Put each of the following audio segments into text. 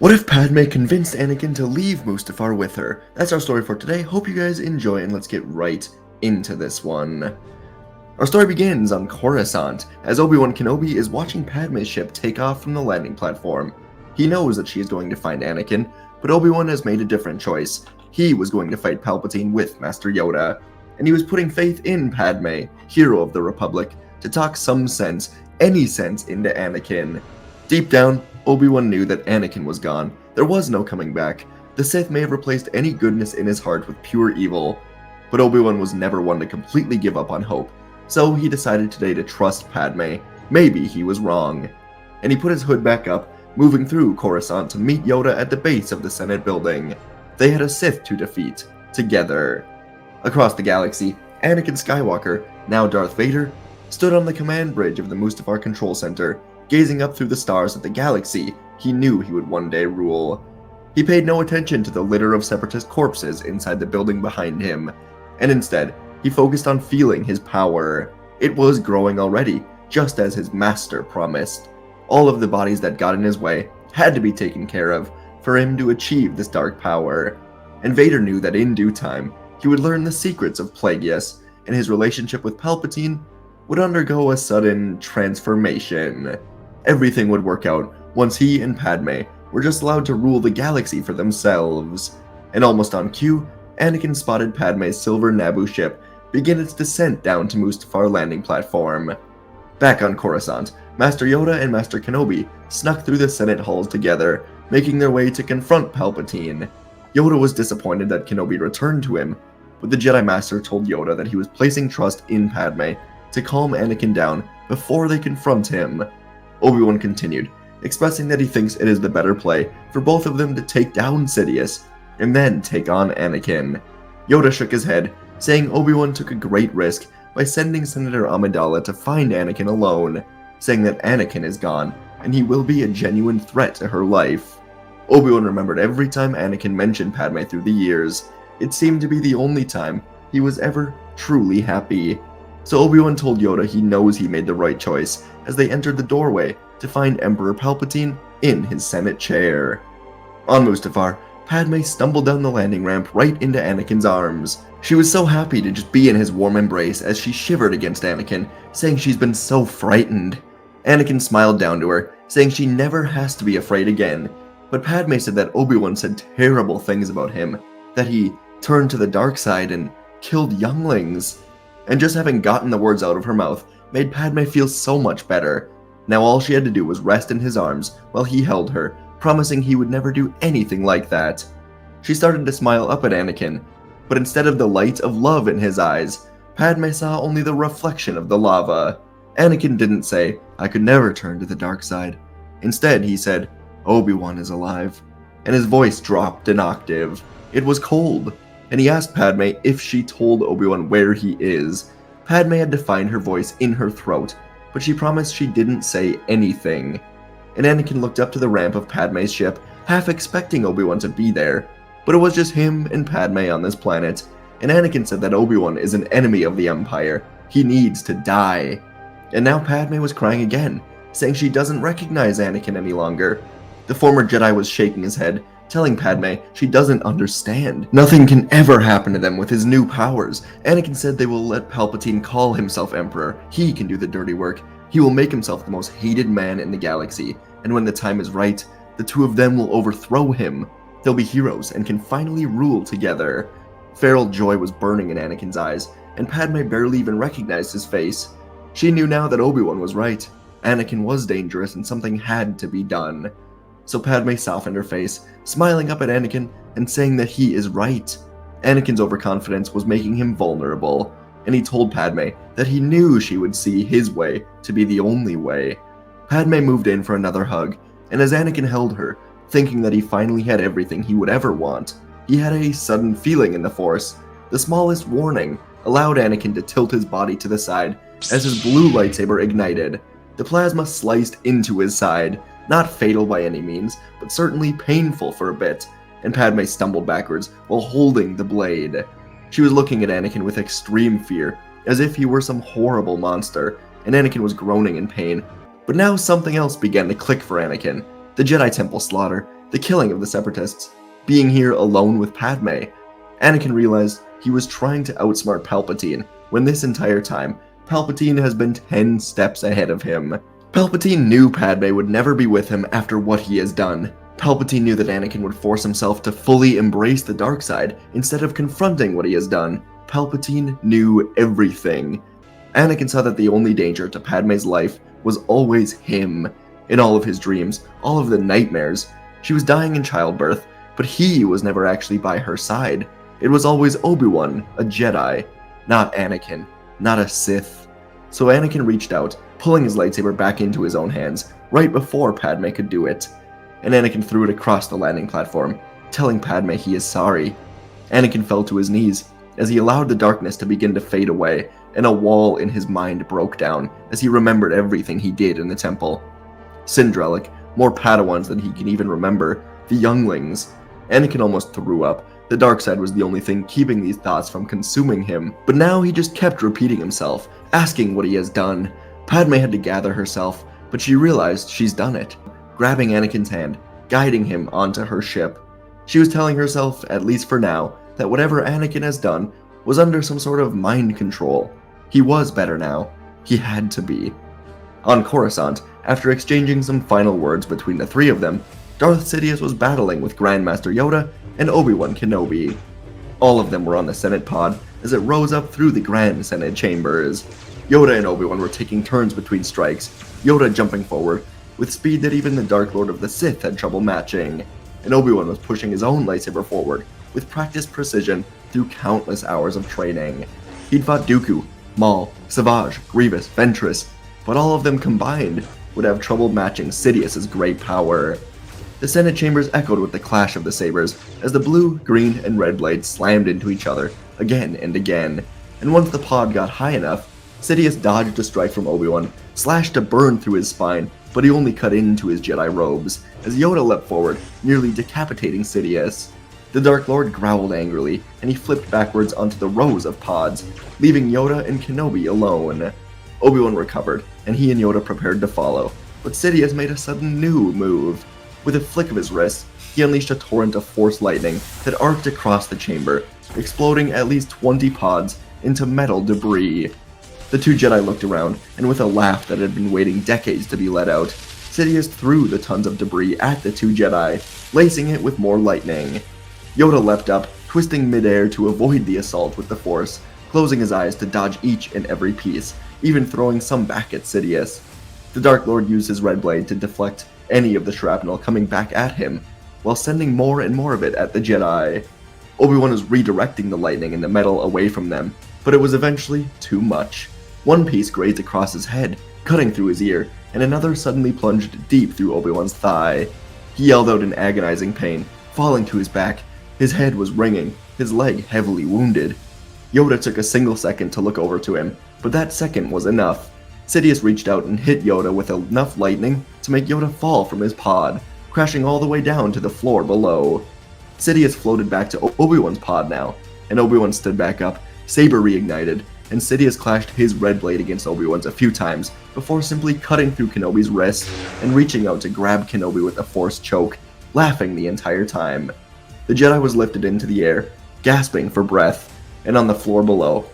What if Padme convinced Anakin to leave Mustafar with her? That's our story for today. Hope you guys enjoy, and let's get right into this one. Our story begins on Coruscant, as Obi Wan Kenobi is watching Padme's ship take off from the landing platform. He knows that she is going to find Anakin, but Obi Wan has made a different choice. He was going to fight Palpatine with Master Yoda, and he was putting faith in Padme, hero of the Republic, to talk some sense, any sense, into Anakin. Deep down, Obi-Wan knew that Anakin was gone. There was no coming back. The Sith may have replaced any goodness in his heart with pure evil, but Obi-Wan was never one to completely give up on hope. So he decided today to trust Padme. Maybe he was wrong. And he put his hood back up, moving through Coruscant to meet Yoda at the base of the Senate building. They had a Sith to defeat, together. Across the galaxy, Anakin Skywalker, now Darth Vader, stood on the command bridge of the Mustafar Control Center, gazing up through the stars at the galaxy he knew he would one day rule. He paid no attention to the litter of separatist corpses inside the building behind him, and instead, he focused on feeling his power. It was growing already, just as his master promised. All of the bodies that got in his way had to be taken care of for him to achieve this dark power, and Vader knew that in due time, he would learn the secrets of Plagueis, and his relationship with Palpatine would undergo a sudden transformation. Everything would work out once he and Padme were just allowed to rule the galaxy for themselves. And almost on cue, Anakin spotted Padme's silver Naboo ship begin its descent down to Mustafar landing platform. Back on Coruscant, Master Yoda and Master Kenobi snuck through the Senate halls together, making their way to confront Palpatine. Yoda was disappointed that Kenobi returned to him, but the Jedi Master told Yoda that he was placing trust in Padme to calm Anakin down before they confront him. Obi-Wan continued, expressing that he thinks it is the better play for both of them to take down Sidious and then take on Anakin. Yoda shook his head, saying Obi-Wan took a great risk by sending Senator Amidala to find Anakin alone, saying that Anakin is gone and he will be a genuine threat to her life. Obi-Wan remembered every time Anakin mentioned Padme through the years. It seemed to be the only time he was ever truly happy. So Obi-Wan told Yoda he knows he made the right choice as they entered the doorway to find Emperor Palpatine in his Senate chair. On Mustafar, Padme stumbled down the landing ramp right into Anakin's arms. She was so happy to just be in his warm embrace as she shivered against Anakin, saying she's been so frightened. Anakin smiled down to her, saying she never has to be afraid again, but Padme said that Obi-Wan said terrible things about him, that he turned to the dark side and killed younglings. And just having gotten the words out of her mouth made Padme feel so much better. Now all she had to do was rest in his arms while he held her, promising he would never do anything like that. She started to smile up at Anakin, but instead of the light of love in his eyes, Padme saw only the reflection of the lava. Anakin didn't say, "I could never turn to the dark side." Instead, he said, "Obi-Wan is alive," and his voice dropped an octave. It was cold, and he asked Padme if she told Obi-Wan where he is. Padme had to find her voice in her throat, but she promised she didn't say anything. And Anakin looked up to the ramp of Padme's ship, half expecting Obi-Wan to be there, but it was just him and Padme on this planet, and Anakin said that Obi-Wan is an enemy of the Empire. He needs to die. And now Padme was crying again, saying she doesn't recognize Anakin any longer. The former Jedi was shaking his head, telling Padme she doesn't understand. Nothing can ever happen to them with his new powers. Anakin said they will let Palpatine call himself Emperor. He can do the dirty work. He will make himself the most hated man in the galaxy, and when the time is right, the two of them will overthrow him. They'll be heroes and can finally rule together. Feral joy was burning in Anakin's eyes, and Padme barely even recognized his face. She knew now that Obi-Wan was right. Anakin was dangerous and something had to be done. So Padme softened her face, smiling up at Anakin and saying that he is right. Anakin's overconfidence was making him vulnerable, and he told Padme that he knew she would see his way to be the only way. Padme moved in for another hug, and as Anakin held her, thinking that he finally had everything he would ever want, he had a sudden feeling in the Force. The smallest warning allowed Anakin to tilt his body to the side as his blue lightsaber ignited. The plasma sliced into his side. Not fatal by any means, but certainly painful for a bit, and Padme stumbled backwards while holding the blade. She was looking at Anakin with extreme fear, as if he were some horrible monster, and Anakin was groaning in pain. But now something else began to click for Anakin. The Jedi Temple slaughter, the killing of the Separatists, being here alone with Padme. Anakin realized he was trying to outsmart Palpatine, when this entire time, Palpatine has been 10 steps ahead of him. Palpatine knew Padme would never be with him after what he has done. Palpatine knew that Anakin would force himself to fully embrace the dark side instead of confronting what he has done. Palpatine knew everything. Anakin saw that the only danger to Padme's life was always him. In all of his dreams, all of the nightmares, she was dying in childbirth, but he was never actually by her side. It was always Obi Wan, a Jedi, not Anakin, not a Sith. So Anakin reached out, pulling his lightsaber back into his own hands, right before Padme could do it. And Anakin threw it across the landing platform, telling Padme he is sorry. Anakin fell to his knees as he allowed the darkness to begin to fade away, and a wall in his mind broke down as he remembered everything he did in the temple. Syndrelic, more Padawans than he can even remember, the younglings. Anakin almost threw up. The dark side was the only thing keeping these thoughts from consuming him, but now he just kept repeating himself, asking what he has done. Padme had to gather herself, but she realized she's done it, grabbing Anakin's hand, guiding him onto her ship. She was telling herself, at least for now, that whatever Anakin has done was under some sort of mind control. He was better now. He had to be. On Coruscant, after exchanging some final words between the three of them, Darth Sidious was battling with Grandmaster Yoda and Obi Wan Kenobi. All of them were on the Senate pod as it rose up through the Grand Senate chambers. Yoda and Obi Wan were taking turns between strikes, Yoda jumping forward with speed that even the Dark Lord of the Sith had trouble matching, and Obi Wan was pushing his own lightsaber forward with practiced precision through countless hours of training. He'd fought Dooku, Maul, Savage, Grievous, Ventress, but all of them combined would have trouble matching Sidious's great power. The Senate chambers echoed with the clash of the sabers as the blue, green, and red blades slammed into each other again and again, and once the pod got high enough, Sidious dodged a strike from Obi-Wan, slashed a burn through his spine, but he only cut into his Jedi robes, as Yoda leapt forward, nearly decapitating Sidious. The Dark Lord growled angrily, and he flipped backwards onto the rows of pods, leaving Yoda and Kenobi alone. Obi-Wan recovered, and he and Yoda prepared to follow, but Sidious made a sudden new move. With a flick of his wrist, he unleashed a torrent of Force lightning that arced across the chamber, exploding at least 20 pods into metal debris. The two Jedi looked around, and with a laugh that had been waiting decades to be let out, Sidious threw the tons of debris at the two Jedi, lacing it with more lightning. Yoda leapt up, twisting midair to avoid the assault with the Force, closing his eyes to dodge each and every piece, even throwing some back at Sidious. The Dark Lord used his red blade to deflect any of the shrapnel coming back at him, while sending more and more of it at the Jedi. Obi-Wan was redirecting the lightning and the metal away from them, but it was eventually too much. One piece grazed across his head, cutting through his ear, and another suddenly plunged deep through Obi-Wan's thigh. He yelled out in agonizing pain, falling to his back. His head was ringing, his leg heavily wounded. Yoda took a single second to look over to him, but that second was enough. Sidious reached out and hit Yoda with enough lightning to make Yoda fall from his pod, crashing all the way down to the floor below. Sidious floated back to Obi-Wan's pod now, and Obi-Wan stood back up, saber reignited, and Sidious clashed his red blade against Obi-Wan's a few times before simply cutting through Kenobi's wrist and reaching out to grab Kenobi with a Force choke, laughing the entire time. The Jedi was lifted into the air, gasping for breath, and on the floor below,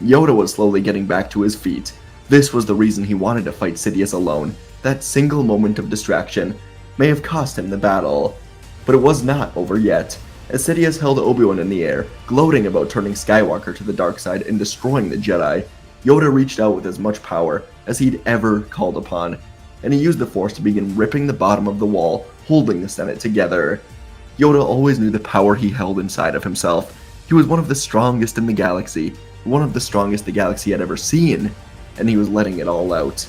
Yoda was slowly getting back to his feet. This was the reason he wanted to fight Sidious alone. That single moment of distraction may have cost him the battle. But it was not over yet. As Sidious held Obi-Wan in the air, gloating about turning Skywalker to the dark side and destroying the Jedi, Yoda reached out with as much power as he'd ever called upon, and he used the Force to begin ripping the bottom of the wall, holding the Senate together. Yoda always knew the power he held inside of himself. He was one of the strongest in the galaxy, one of the strongest the galaxy had ever seen, and he was letting it all out.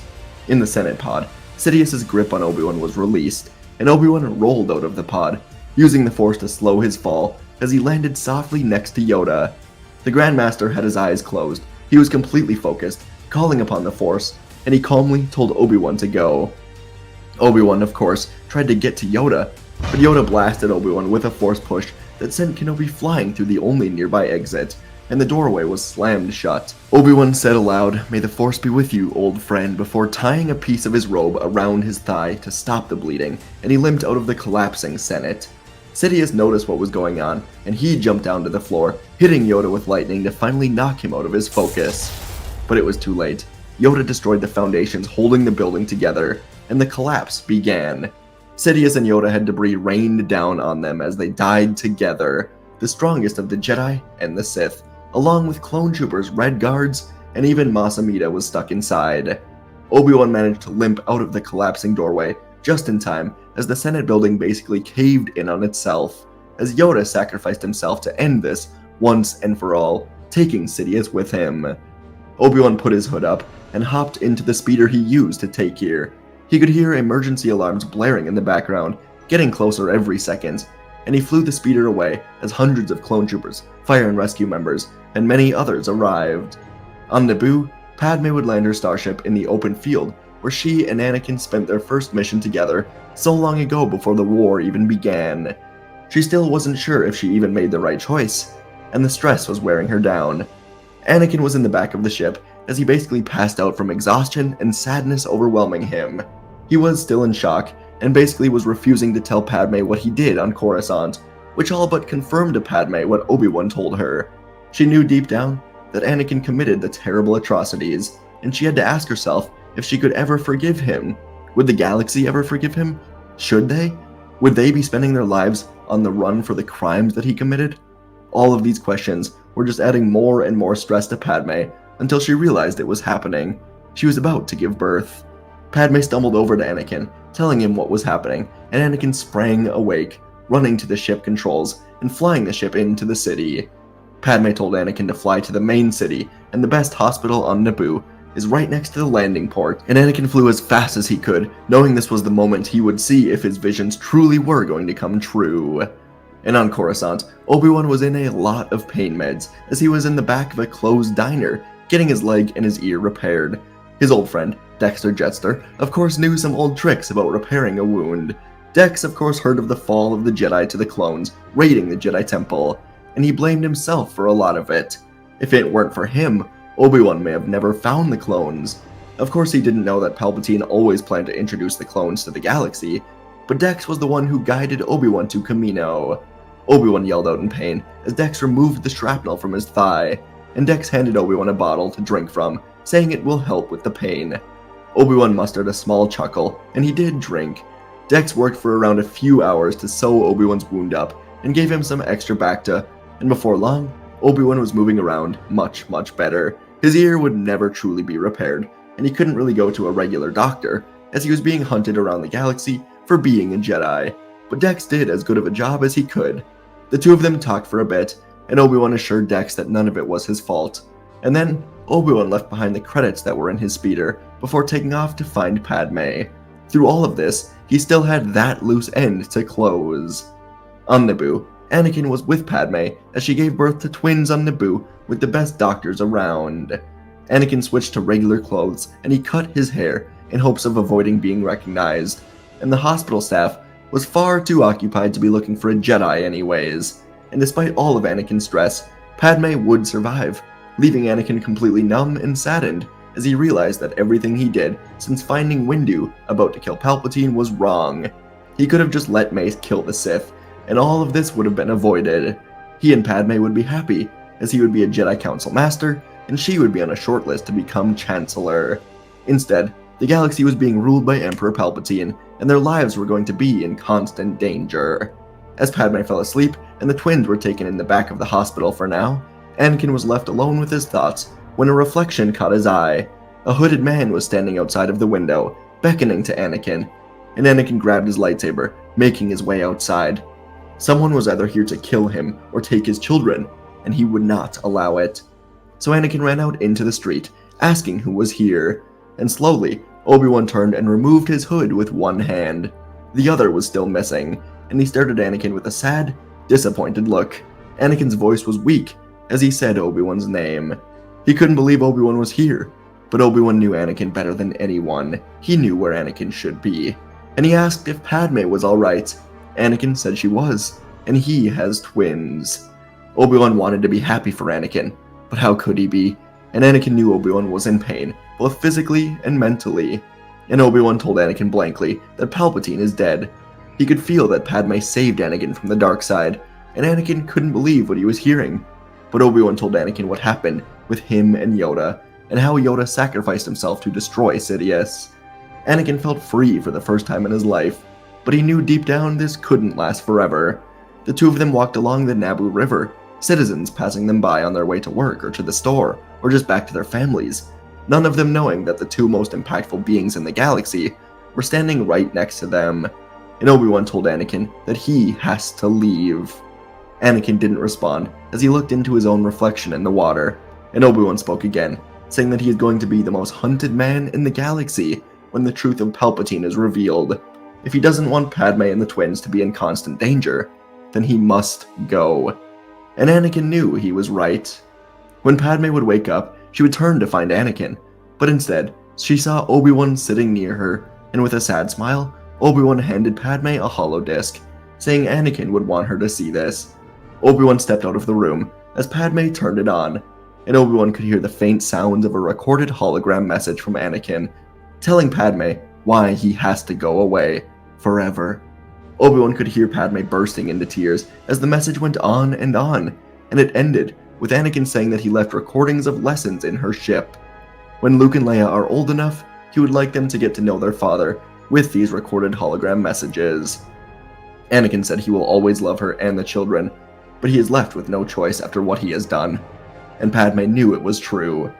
In the Senate pod, Sidious's grip on Obi-Wan was released, and Obi-Wan rolled out of the pod, using the Force to slow his fall as he landed softly next to Yoda. The Grandmaster had his eyes closed. He was completely focused, calling upon the Force, and he calmly told Obi-Wan to go. Obi-Wan, of course, tried to get to Yoda, but Yoda blasted Obi-Wan with a Force push that sent Kenobi flying through the only nearby exit, and the doorway was slammed shut. Obi-Wan said aloud, "May the Force be with you, old friend," before tying a piece of his robe around his thigh to stop the bleeding, and he limped out of the collapsing Senate. Sidious noticed what was going on, and he jumped down to the floor, hitting Yoda with lightning to finally knock him out of his focus. But it was too late. Yoda destroyed the foundations holding the building together, and the collapse began. Sidious and Yoda had debris rained down on them as they died together, the strongest of the Jedi and the Sith, along with clone troopers, red guards, and even Mas Amedda was stuck inside. Obi-Wan managed to limp out of the collapsing doorway just in time as the Senate building basically caved in on itself, as Yoda sacrificed himself to end this once and for all, taking Sidious with him. Obi-Wan put his hood up and hopped into the speeder he used to take here. He could hear emergency alarms blaring in the background, getting closer every second, and he flew the speeder away as hundreds of clone troopers, fire and rescue members, and many others arrived. On Naboo, Padme would land her starship in the open field, where she and Anakin spent their first mission together so long ago before the war even began. She still wasn't sure if she even made the right choice, and the stress was wearing her down. Anakin was in the back of the ship as he basically passed out from exhaustion and sadness overwhelming him. He was still in shock and basically was refusing to tell Padme what he did on Coruscant, which all but confirmed to Padme what Obi-Wan told her. She knew deep down that Anakin committed the terrible atrocities, and she had to ask herself if she could ever forgive him. Would the galaxy ever forgive him? Should they? Would they be spending their lives on the run for the crimes that he committed? All of these questions were just adding more and more stress to Padme until she realized it was happening. She was about to give birth. Padme stumbled over to Anakin, telling him what was happening, and Anakin sprang awake, running to the ship controls and flying the ship into the city. Padme told Anakin to fly to the main city, and the best hospital on Naboo is right next to the landing port, and Anakin flew as fast as he could, knowing this was the moment he would see if his visions truly were going to come true. And on Coruscant, Obi-Wan was in a lot of pain meds, as he was in the back of a closed diner, getting his leg and his ear repaired. His old friend, Dexter Jettster, of course knew some old tricks about repairing a wound. Dex of course heard of the fall of the Jedi to the clones, raiding the Jedi Temple, and he blamed himself for a lot of it. If it weren't for him, Obi-Wan may have never found the clones. Of course he didn't know that Palpatine always planned to introduce the clones to the galaxy, but Dex was the one who guided Obi-Wan to Kamino. Obi-Wan yelled out in pain as Dex removed the shrapnel from his thigh, and Dex handed Obi-Wan a bottle to drink from, saying it will help with the pain. Obi-Wan mustered a small chuckle, and he did drink. Dex worked for around a few hours to sew Obi-Wan's wound up, and gave him some extra Bacta, and before long, Obi-Wan was moving around much better. His ear would never truly be repaired, and he couldn't really go to a regular doctor, as he was being hunted around the galaxy for being a Jedi. But Dex did as good of a job as he could. The two of them talked for a bit, and Obi-Wan assured Dex that none of it was his fault. And then, Obi-Wan left behind the credits that were in his speeder, before taking off to find Padme. Through all of this, he still had that loose end to close. On Naboo, Anakin was with Padme as she gave birth to twins on Naboo with the best doctors around. Anakin switched to regular clothes and he cut his hair in hopes of avoiding being recognized, and the hospital staff was far too occupied to be looking for a Jedi anyways, and despite all of Anakin's stress, Padme would survive, leaving Anakin completely numb and saddened as he realized that everything he did since finding Windu about to kill Palpatine was wrong. He could have just let Mace kill the Sith, and all of this would have been avoided. He and Padme would be happy, as he would be a Jedi Council Master, and she would be on a short list to become Chancellor. Instead, the galaxy was being ruled by Emperor Palpatine, and their lives were going to be in constant danger. As Padme fell asleep, and the twins were taken in the back of the hospital for now, Anakin was left alone with his thoughts when a reflection caught his eye. A hooded man was standing outside of the window, beckoning to Anakin, and Anakin grabbed his lightsaber, making his way outside. Someone was either here to kill him or take his children, and he would not allow it. So Anakin ran out into the street, asking who was here, and slowly, Obi-Wan turned and removed his hood with one hand. The other was still missing, and he stared at Anakin with a sad, disappointed look. Anakin's voice was weak as he said Obi-Wan's name. He couldn't believe Obi-Wan was here, but Obi-Wan knew Anakin better than anyone. He knew where Anakin should be, and he asked if Padme was alright. Anakin said she was, and he has twins. Obi Wan wanted to be happy for Anakin, but how could he be? And Anakin knew Obi Wan was in pain, both physically and mentally. And Obi Wan told Anakin blankly that Palpatine is dead. He could feel that Padme saved Anakin from the dark side, and Anakin couldn't believe what he was hearing. But Obi Wan told Anakin what happened with him and Yoda, and how Yoda sacrificed himself to destroy Sidious. Anakin felt free for the first time in his life, but he knew deep down this couldn't last forever. The two of them walked along the Naboo River, citizens passing them by on their way to work or to the store, or just back to their families, none of them knowing that the two most impactful beings in the galaxy were standing right next to them. And Obi-Wan told Anakin that he has to leave. Anakin didn't respond as he looked into his own reflection in the water, and Obi-Wan spoke again, saying that he is going to be the most hunted man in the galaxy when the truth of Palpatine is revealed. If he doesn't want Padme and the twins to be in constant danger, then he must go. And Anakin knew he was right. When Padme would wake up, she would turn to find Anakin, but instead, she saw Obi-Wan sitting near her, and with a sad smile, Obi-Wan handed Padme a holodisc, saying Anakin would want her to see this. Obi-Wan stepped out of the room as Padme turned it on, and Obi-Wan could hear the faint sounds of a recorded hologram message from Anakin, telling Padme why he has to go away forever. Obi-Wan could hear Padme bursting into tears as the message went on, and it ended with Anakin saying that he left recordings of lessons in her ship. When Luke and Leia are old enough, he would like them to get to know their father with these recorded hologram messages. Anakin said he will always love her and the children, but he is left with no choice after what he has done. And Padme knew it was true.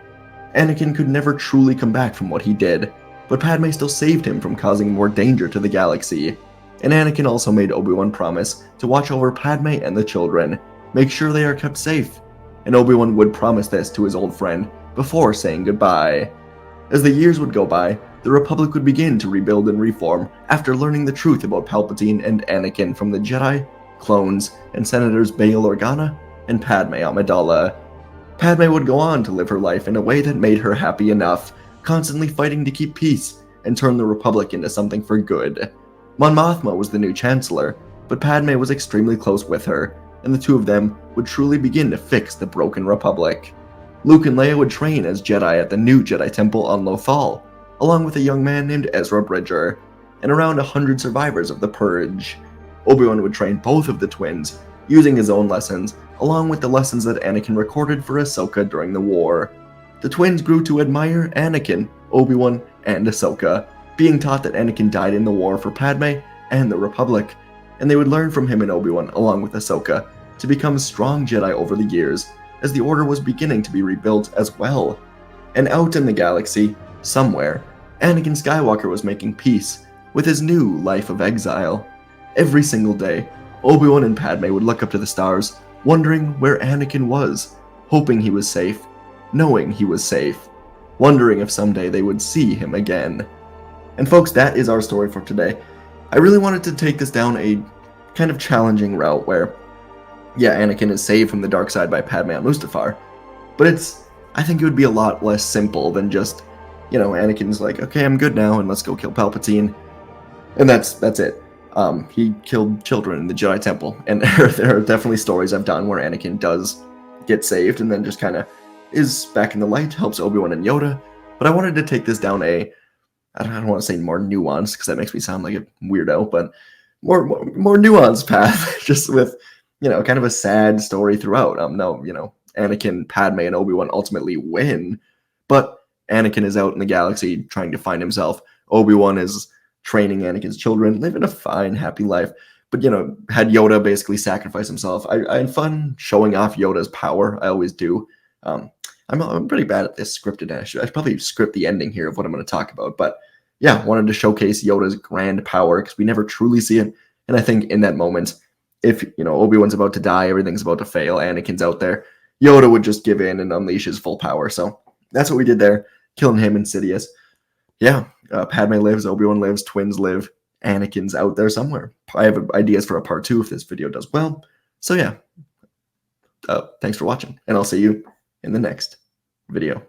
Anakin could never truly come back from what he did, but Padme still saved him from causing more danger to the galaxy. And Anakin also made Obi-Wan promise to watch over Padme and the children, make sure they are kept safe. And Obi-Wan would promise this to his old friend before saying goodbye. As the years would go by, the Republic would begin to rebuild and reform after learning the truth about Palpatine and Anakin from the Jedi, clones, and Senators Bail Organa and Padme Amidala. Padme would go on to live her life in a way that made her happy enough, constantly fighting to keep peace and turn the Republic into something for good. Mon Mothma was the new Chancellor, but Padme was extremely close with her, and the two of them would truly begin to fix the broken Republic. Luke and Leia would train as Jedi at the new Jedi Temple on Lothal, along with a young man named Ezra Bridger, and around 100 survivors of the Purge. Obi-Wan would train both of the twins, using his own lessons, along with the lessons that Anakin recorded for Ahsoka during the war. The twins grew to admire Anakin, Obi-Wan, and Ahsoka, being taught that Anakin died in the war for Padme and the Republic, and they would learn from him and Obi-Wan along with Ahsoka to become strong Jedi over the years, as the Order was beginning to be rebuilt as well. And out in the galaxy, somewhere, Anakin Skywalker was making peace with his new life of exile. Every single day, Obi-Wan and Padme would look up to the stars, wondering where Anakin was, hoping he was safe, knowing he was safe, wondering if someday they would see him again. And folks, that is our story for today. I really wanted to take this down a kind of challenging route where, yeah, Anakin is saved from the dark side by Padme on Mustafar, but I think it would be a lot less simple than just, Anakin's like, okay, I'm good now, and let's go kill Palpatine, and that's it. He killed children in the Jedi Temple, and there are definitely stories I've done where Anakin does get saved and then just kind of is back in the light, helps Obi-Wan and Yoda, but I wanted to take this down I don't want to say more nuanced, because that makes me sound like a weirdo, but more nuanced path, just with, kind of a sad story throughout. Anakin, Padme, and Obi-Wan ultimately win, but Anakin is out in the galaxy trying to find himself. Obi-Wan is training Anakin's children, living a fine, happy life, but, had Yoda basically sacrifice himself. I had fun showing off Yoda's power. I always do. I'm pretty bad at this scripted. I should probably script the ending here of what I'm going to talk about, but yeah, wanted to showcase Yoda's grand power because we never truly see it, and I think in that moment, if, Obi-Wan's about to die, everything's about to fail, Anakin's out there, Yoda would just give in and unleash his full power. So that's what we did there, killing him and Sidious. Yeah, Padme lives, Obi-Wan lives, twins live, Anakin's out there somewhere. I have ideas for a part 2 if this video does well. So yeah, thanks for watching, and I'll see you in the next video.